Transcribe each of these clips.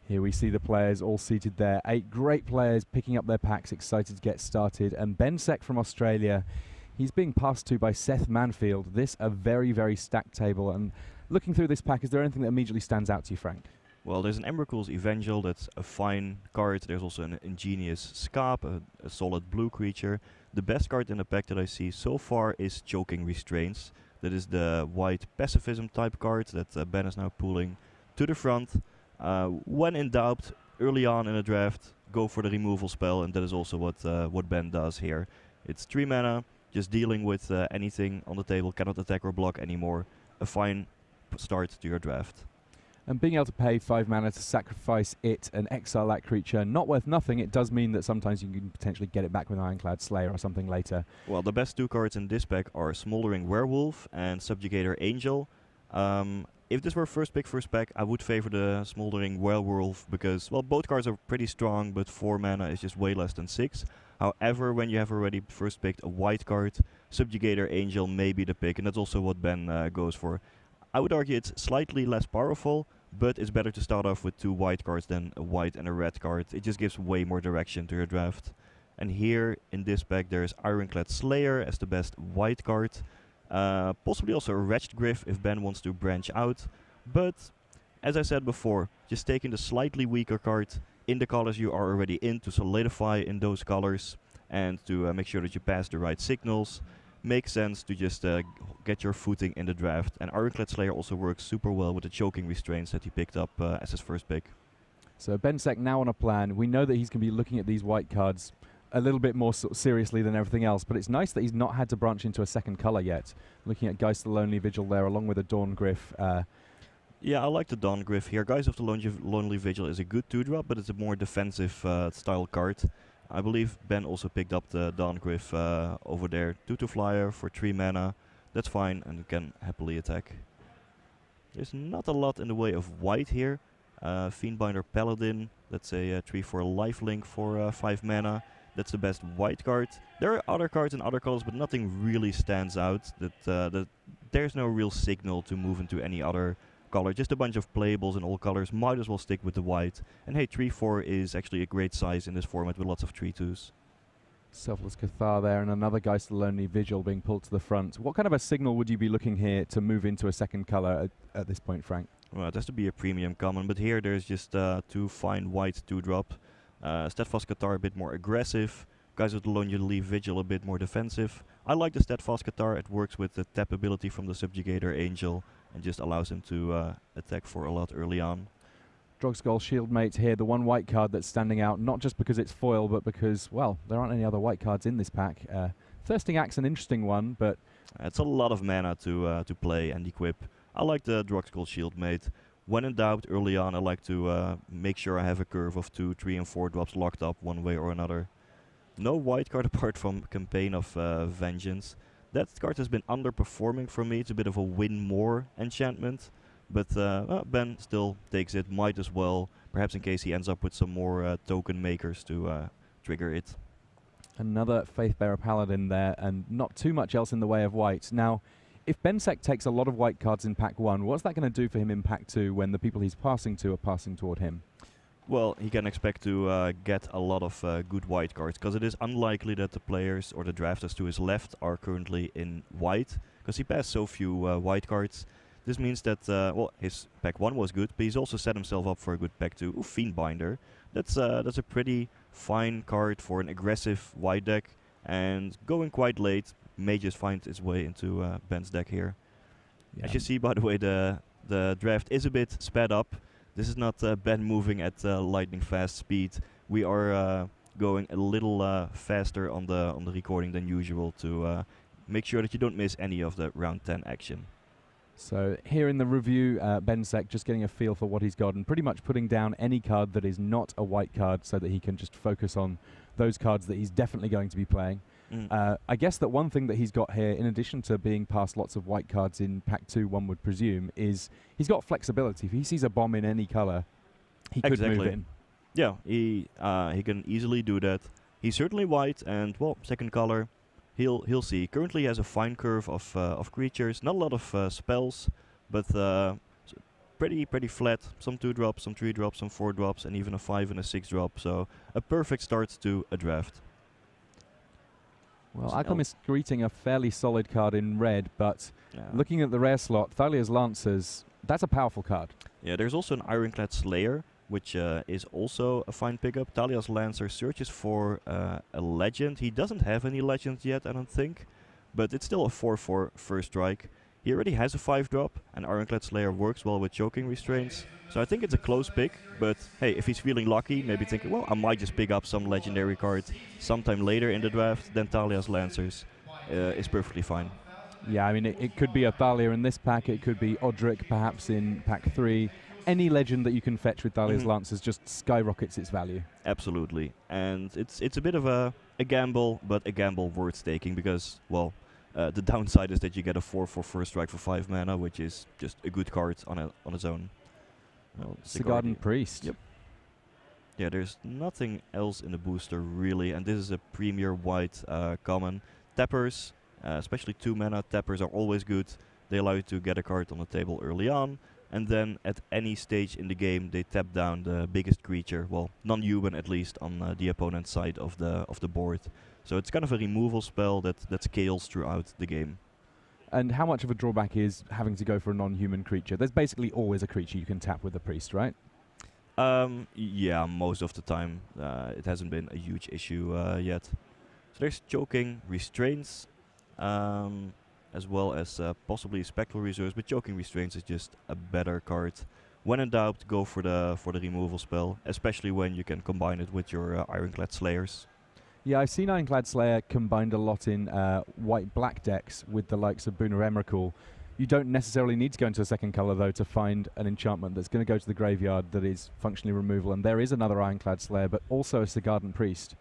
Here we see the players all seated there. 8 great players picking up their packs, excited to get started. And Ben Seck from Australia, he's being passed to by Seth Manfield. This a very, very stacked table. And looking through this pack, is there anything that immediately stands out to you, Frank? Well, there's an Emrakul's Evangel, that's a fine card. There's also an ingenious Scap, a solid blue creature. The best card in the pack that I see so far is Choking Restraints. That is the white pacifism type card that Ben is now pulling to the front. When in doubt, early on in a draft, go for the removal spell, and that is also what Ben does here. It's 3 mana, just dealing with anything on the table, cannot attack or block anymore. A fine start to your draft. And being able to pay 5 mana to sacrifice it and exile that creature, not worth nothing, it does mean that sometimes you can potentially get it back with Ironclad Slayer or something later. Well, the best 2 cards in this pack are Smoldering Werewolf and Subjugator Angel. If this were first pack, I would favor the Smoldering Werewolf because, well, both cards are pretty strong, but 4 mana is just way less than 6. However, when you have already first picked a white card, Subjugator Angel may be the pick, and that's also what Ben goes for. I would argue it's slightly less powerful, but it's better to start off with 2 white cards than a white and a red card. It just gives way more direction to your draft. And here in this pack there's Ironclad Slayer as the best white card. Possibly also a Wretched Griff if Ben wants to branch out. But as I said before, just taking the slightly weaker card in the colors you are already in to solidify in those colors and to make sure that you pass the right signals makes sense to just get your footing in the draft. And Ironclad Slayer also works super well with the Choking Restraints that he picked up as his first pick. So Ben Seck now on a plan. We know that he's going to be looking at these white cards a little bit more seriously than everything else, but it's nice that he's not had to branch into a second color yet. Looking at Geist the Lonely Vigil there along with a Dawn Griff. Yeah, I like the Dawn Griff here. Geist of the Lonely Vigil is a good 2-drop, but it's a more defensive style card. I believe Ben also picked up the Dawn Griff over there. 2/2 flyer for 3 mana. That's fine, and you can happily attack. There's not a lot in the way of white here. Fiendbinder Paladin, that's a 3/4 lifelink for 5 mana. That's the best white card. There are other cards in other colors, but nothing really stands out. There's no real signal to move into any other color. Just a bunch of playables in all colors. Might as well stick with the white. And hey, 3/4 is actually a great size in this format with lots of 3/2s. Selfless Cathar there and another Geist the Lonely Vigil being pulled to the front. What kind of a signal would you be looking here to move into a second color at this point, Frank? Well, it has to be a premium common, but here there's just 2 fine white 2-drop. Steadfast Cathar a bit more aggressive. Guys with the Lonely Vigil a bit more defensive. I like the Steadfast Cathar. It works with the tap ability from the Subjugator Angel and just allows him to attack for a lot early on. Drogskull Shieldmate here, the one white card that's standing out, not just because it's foil, but because, well, there aren't any other white cards in this pack. Thirsting Axe, an interesting one, but it's a lot of mana to play and equip. I like the Drogskull Shieldmate. When in doubt, early on, I like to make sure I have a curve of 2, 3, and 4 drops locked up one way or another. No white card apart from Campaign of Vengeance. That card has been underperforming for me. It's a bit of a win more enchantment. But Ben still takes it, might as well, perhaps in case he ends up with some more token makers to trigger it. Another Faithbearer Paladin there, and not too much else in the way of white. Now, if Ben Seck takes a lot of white cards in pack 1, what's that going to do for him in pack 2 when the people he's passing to are passing toward him? Well, he can expect to get a lot of good white cards, because it is unlikely that the players or the drafters to his left are currently in white, because he passed so few white cards. This means that, well, his pack 1 was good, but he's also set himself up for a good pack 2. Ooh, Fiendbinder. That's a pretty fine card for an aggressive white deck, and going quite late may just find its way into Ben's deck here. Yeah. As you see, by the way, the draft is a bit sped up. This is not Ben moving at lightning fast speed. We are going a little faster on the recording than usual to make sure that you don't miss any of the round 10 action. So here in the review, Ben Seck just getting a feel for what he's got and pretty much putting down any card that is not a white card so that he can just focus on those cards that he's definitely going to be playing. I guess that one thing that he's got here, in addition to being past lots of white cards in pack 2, one would presume, is he's got flexibility. If he sees a bomb in any color, he could move in. Yeah, he can easily do that. He's certainly white, and well, second color. He'll see. Currently, he has a fine curve of creatures. Not a lot of spells, but pretty flat. Some 2-drops, some 3-drops, some 4-drops, and even a 5 and a 6-drop. So a perfect start to a draft. Well, Icom is greeting a fairly solid card in red, but looking at the rare slot, Thalia's Lancers, that's a powerful card. Yeah, there's also an Ironclad Slayer, which is also a fine pickup. Thalia's Lancer searches for a legend. He doesn't have any legends yet, I don't think, but it's still a 4/4 first strike. He already has a 5-drop, and Ironclad Slayer works well with choking restraints. So I think it's a close pick, but hey, if he's feeling lucky, maybe thinking, well, I might just pick up some legendary card sometime later in the draft, then Thalia's Lancers is perfectly fine. Yeah, I mean, it could be a Thalia in this pack, it could be Odric perhaps in pack 3. Any legend that you can fetch with Thalia's Lancers just skyrockets its value. Absolutely, and it's a bit of a gamble, but a gamble worth taking because, well, the downside is that you get a 4/4 first strike for 5 mana, which is just a good card on its own. Sigarden Priest. Yep. Yeah, there's nothing else in the booster really, and this is a premier white common. Tappers, especially 2 mana tappers, are always good. They allow you to get a card on the table early on, and then at any stage in the game they tap down the biggest creature, well, non-human at least, on the opponent's side of the board. So it's kind of a removal spell that scales throughout the game. And how much of a drawback is having to go for a non-human creature? There's basically always a creature you can tap with a priest, right? Yeah, most of the time. It hasn't been a huge issue yet. So there's choking restraints, as well as possibly spectral reserves, but choking restraints is just a better card. When in doubt, go for the removal spell, especially when you can combine it with your Ironclad Slayers. Yeah, I've seen Ironclad Slayer combined a lot in white-black decks with the likes of Boona Emrakul. You don't necessarily need to go into a second colour, though, to find an enchantment that's going to go to the graveyard that is functionally removal. And there is another Ironclad Slayer, but also a Sigarden Priest.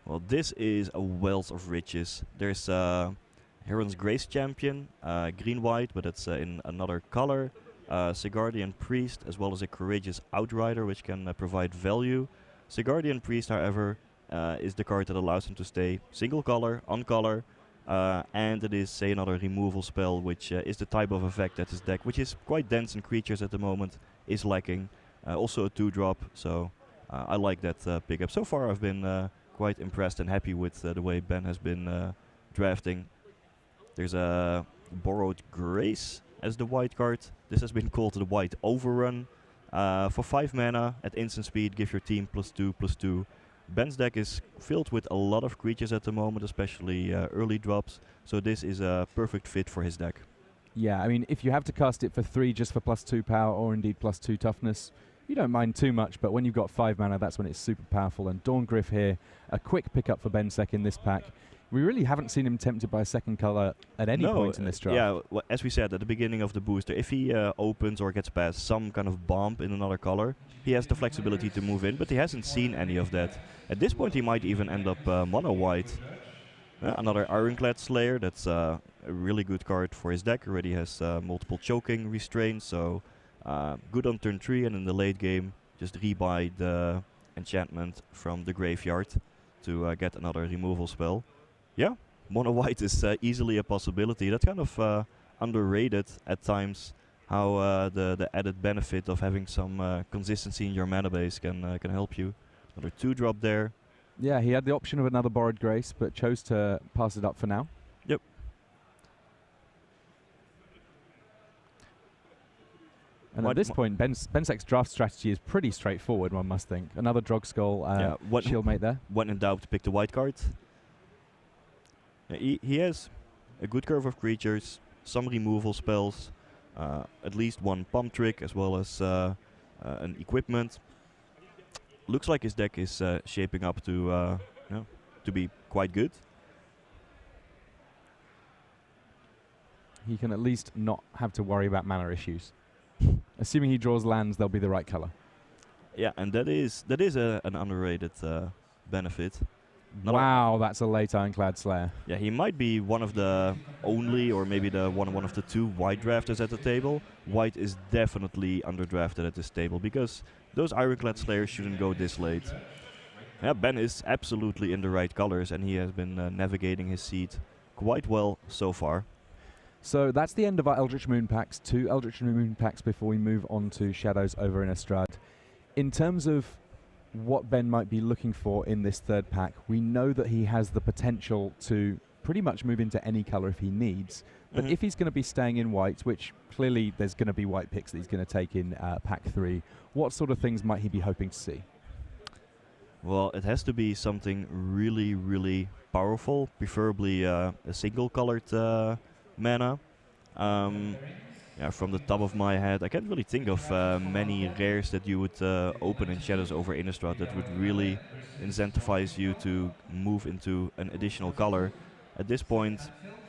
Well, this is a wealth of riches. There's Heron's Grace Champion, green-white, but it's in another color. Sigardian Priest, as well as a Courageous Outrider, which can provide value. Sigardian Priest, however, is the card that allows him to stay single color, on color, and it is, say, another removal spell, which is the type of effect that his deck, which is quite dense in creatures at the moment, is lacking. Also a 2-drop, so I like that pickup. So far I've been quite impressed and happy with the way Ben has been drafting. There's a Borrowed Grace as the white card. This has been called the White Overrun. For 5 mana, at instant speed, give your team +2/+2. Ben's deck is filled with a lot of creatures at the moment, especially early drops, so this is a perfect fit for his deck. Yeah, I mean, if you have to cast it for 3 just for +2 power or indeed +2 toughness, you don't mind too much, but when you've got 5 mana, that's when it's super powerful. And Dawn-Gryph here, a quick pickup for Ben Seck in this pack. We really haven't seen him tempted by a second color at any point in this draft. Yeah, well, as we said at the beginning of the booster, if he opens or gets past some kind of bump in another color, he has the flexibility to move in, but he hasn't seen any of that. At this point, he might even end up mono white. Another Ironclad Slayer, that's a really good card for his deck. Already has multiple choking restraints, so good on turn 3, and in the late game, just rebuy the enchantment from the graveyard to get another removal spell. Yeah, mono white is easily a possibility. That's kind of underrated at times, how the added benefit of having some consistency in your mana base can help you. Another 2-drop there. Yeah, he had the option of another Borrowed Grace, but chose to pass it up for now. Yep. And at this point, Ben Seck's draft strategy is pretty straightforward, one must think. Another Drogskull Shieldmate there. When in doubt, pick the white card. He has a good curve of creatures, some removal spells, at least one pump trick, as well as an equipment. Looks like his deck is shaping up to be quite good. He can at least not have to worry about mana issues. Assuming he draws lands, they'll be the right color. Yeah, and that is an underrated benefit. Wow, that's a late Ironclad Slayer. Yeah, he might be one of the only, or maybe the one of the 2 white drafters at the table. White is definitely underdrafted at this table because those Ironclad Slayers shouldn't go this late. Yeah, Ben is absolutely in the right colors, and he has been navigating his seed quite well so far. So that's the end of our Eldritch Moon packs. 2 Eldritch Moon packs before we move on to Shadows over Innistrad. In terms of what Ben might be looking for in this third pack, we know that he has the potential to pretty much move into any colour if he needs. But if he's going to be staying in white, which clearly there's going to be white picks that he's going to take in pack 3, what sort of things might he be hoping to see? Well, it has to be something really, really powerful, preferably a single-colored mana. Yeah, from the top of my head, I can't really think of many rares that you would open in Shadows over Innistrad that would really incentivize you to move into an additional color. At this point,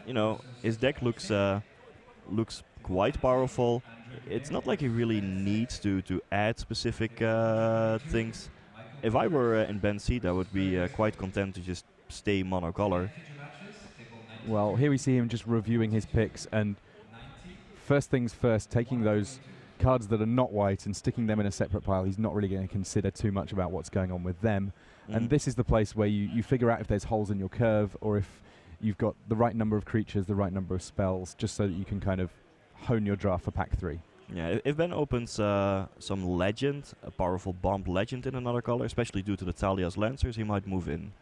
you know, his deck looks quite powerful. It's not like he really needs to add specific things. If I were in Ben's seat, I would be quite content to just stay monocolor. Well, here we see him just reviewing his picks, and first things first, taking those cards that are not white and sticking them in a separate pile. He's not really going to consider too much about what's going on with them. And this is the place where you figure out if there's holes in your curve, or if you've got the right number of creatures, the right number of spells, just so that you can kind of hone your draft for pack 3. Yeah, if Ben opens some legend, a powerful bomb legend in another color, especially due to the Talia's Lancers, he might move in.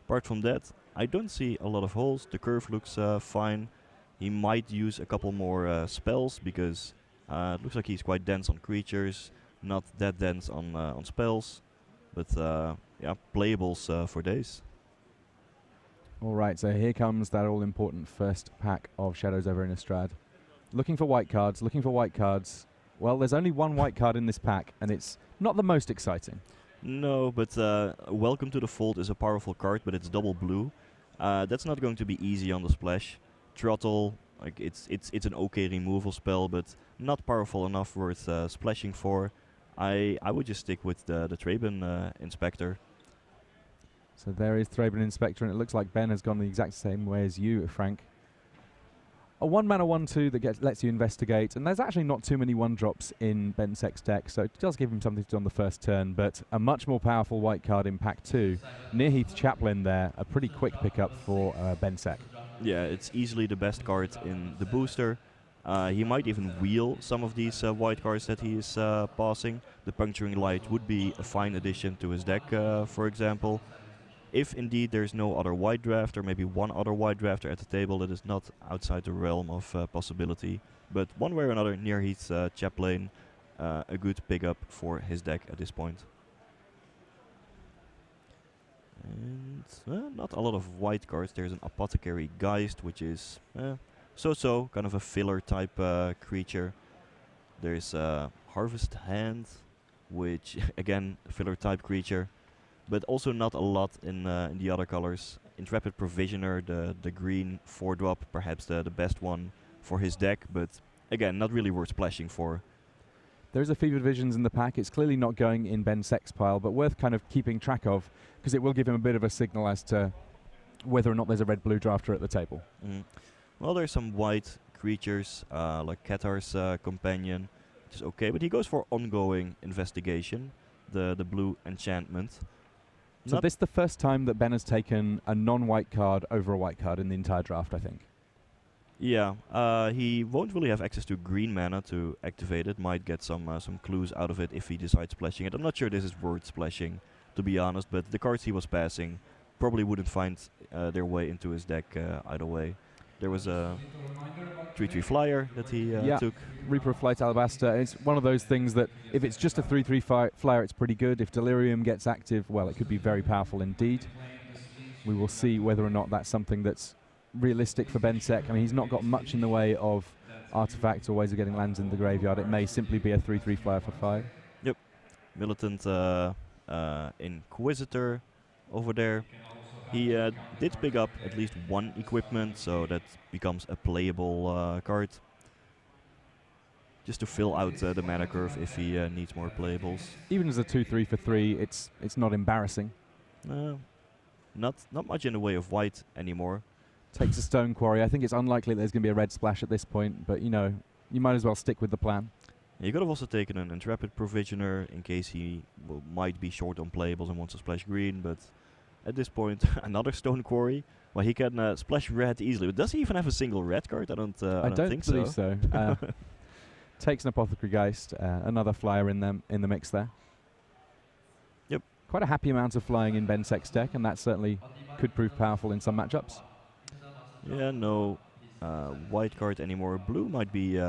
Apart from that, I don't see a lot of holes. The curve looks fine. He might use a couple more spells, because it looks like he's quite dense on creatures, not that dense on spells. But yeah, playables for days. All right, so here comes that all-important first pack of Shadows over Innistrad. Looking for white cards, looking for white cards. Well, there's only one white card in this pack, and it's not the most exciting. No, but Welcome to the Fold is a powerful card, but it's double blue. That's not going to be easy on the splash. Throttle, like it's an okay removal spell, but not powerful enough worth splashing for. I would just stick with the Traben Inspector. So there is Thraben Inspector, and it looks like Ben has gone the exact same way as you, Frank. A 1-mana 1/2 that lets you investigate, and there's actually not too many 1-drops in Ben Seck's deck, so it does give him something to do on the first turn, but a much more powerful white card in pack 2. Nearheath Chaplain there, a pretty quick pickup for Ben Seck. Yeah, it's easily the best card in the booster. He might even wheel some of these white cards that he is passing. The Puncturing Light would be a fine addition to his deck, for example. If indeed there's no other white draft, or maybe one other white drafter at the table, that is not outside the realm of possibility. But one way or another, Nearheath's Chaplain, a good pickup for his deck at this point. And not a lot of white cards. There's an Apothecary Geist, which is so-so, kind of a filler type creature. There's Harvest Hand, which again, a filler type creature, but also not a lot in the other colors. Intrepid Provisioner, the green 4-drop, perhaps the best one for his deck, but again, not really worth splashing for. There's a Fevered Visions in the pack. It's clearly not going in Ben Seck's pile, but worth kind of keeping track of, because it will give him a bit of a signal as to whether or not there's a red-blue drafter at the table. Well, there's some white creatures, like Katar's Companion, which is okay, but he goes for Ongoing Investigation, the blue enchantment. So this is the first time that Ben has taken a non-white card over a white card in the entire draft, I think. Yeah, he won't really have access to green mana to activate it. Might get some clues out of it if he decides splashing it. I'm not sure this is worth splashing, to be honest, but the cards he was passing probably wouldn't find their way into his deck either way. There was a 3/3 flyer that he took. Reaper of Flight Alabaster. It's one of those things that if it's just a 3/3 flyer, it's pretty good. If Delirium gets active, well, it could be very powerful indeed. We will see whether or not that's something that's realistic for Ben Seck. I mean, he's not got much in the way of artifacts or ways of getting lands in the graveyard. It may simply be a 3/3 flyer for 5. Yep. Militant Inquisitor over there. He did pick up at least one equipment, so that becomes a playable card. Just to fill out the mana curve if he needs more playables. Even as a 2/3 for 3, it's not embarrassing. Not much in the way of white anymore. Takes a Stone Quarry. I think it's unlikely there's going to be a red splash at this point, but you know, you might as well stick with the plan. You could have also taken an Intrepid Provisioner in case he might be short on playables and wants to splash green, but at this point, another Stone Quarry. Well, he can splash red easily. But does he even have a single red card? I don't think believe so. so. Takes an Apothecary Geist, another flyer in the mix there. Yep. Quite a happy amount of flying in Ben Seck's deck, and that certainly could prove powerful in some matchups. Yeah, no white card anymore. Blue might be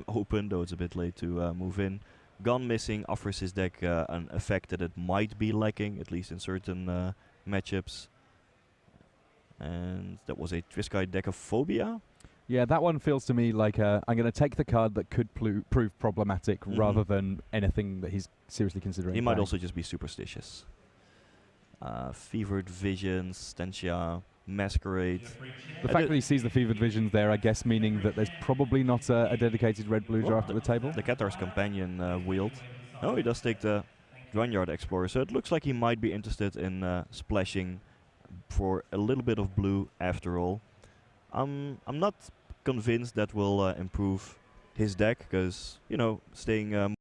open, though it's a bit late to move in. Gone Missing offers his deck an effect that it might be lacking, at least in certain matchups. And that was a Triskite deck of Phobia. Yeah, that one feels to me like I'm going to take the card that could prove problematic rather than anything that he's seriously considering. He might also just be superstitious. Fevered Visions, Stentia, Masquerade. The fact that he sees the Fevered Visions there, I guess, meaning that there's probably not a dedicated red-blue draft at the table. The Qatar's Companion wield. Oh, he does take the Dwanyard Explorer, so it looks like he might be interested in splashing for a little bit of blue after all. I'm not convinced that will improve his deck, because, you know, staying